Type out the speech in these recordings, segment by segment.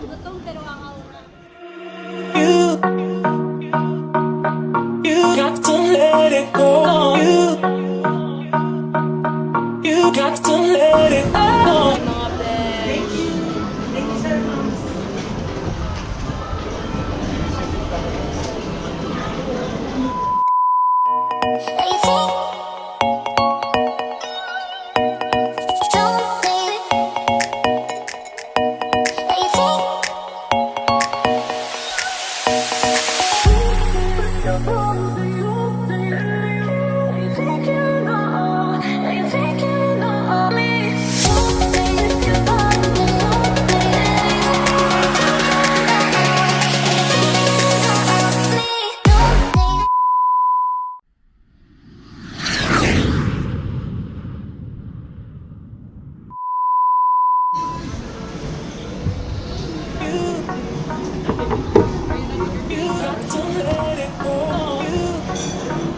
Gutom pero kakaulan. You got to let it go. You got to let it go. Mga besh.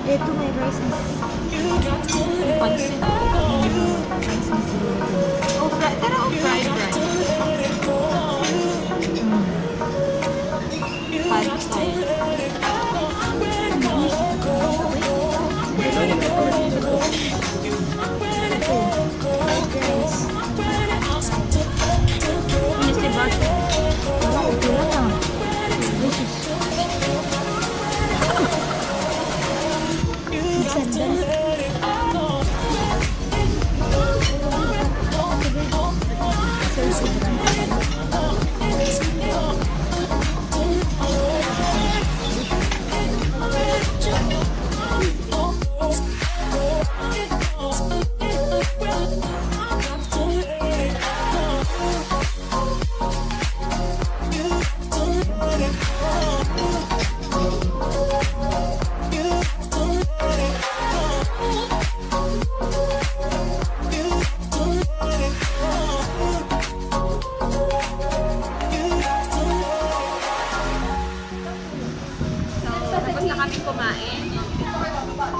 Ito may rice na. Pansin. Rice na sila. Oh, pero fried rice. Pad thai. Honestly, but wala ko pula na. Tapos na kami kumain. Kami kumain.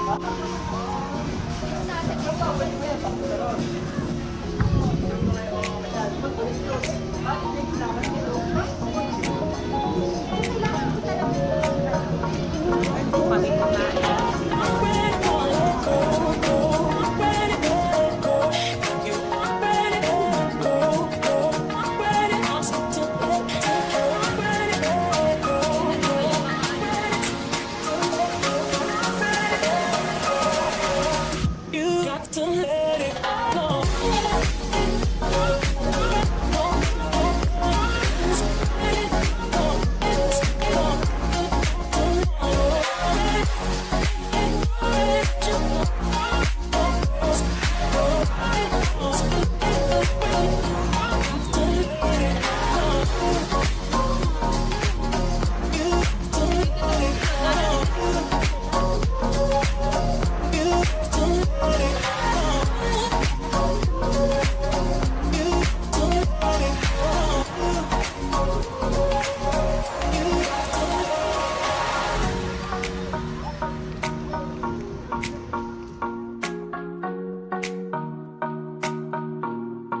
You got to let it go.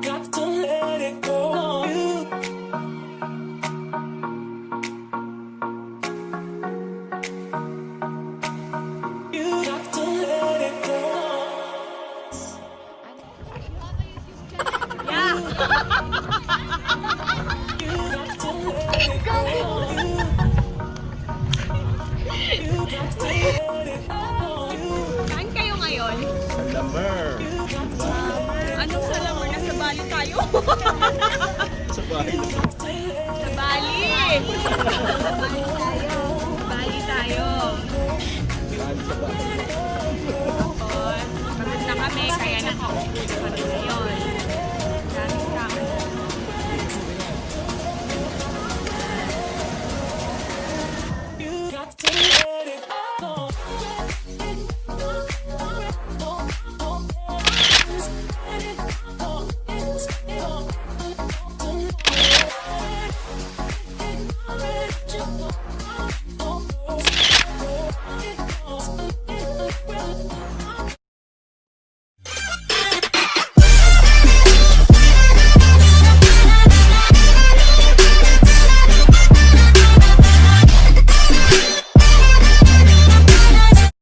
Got to let it go. You got to let it go. Yeah! You got to let it go. You got to let it go. Saan kayo ngayon? Lamar. Anong salamar? Nasa Bali tayo? Sa bahay na. Sa Bali! Sa Bali tayo. Bali tayo. Sa bahay. Tapos, pagod na kami, kaya nakaupo na kami.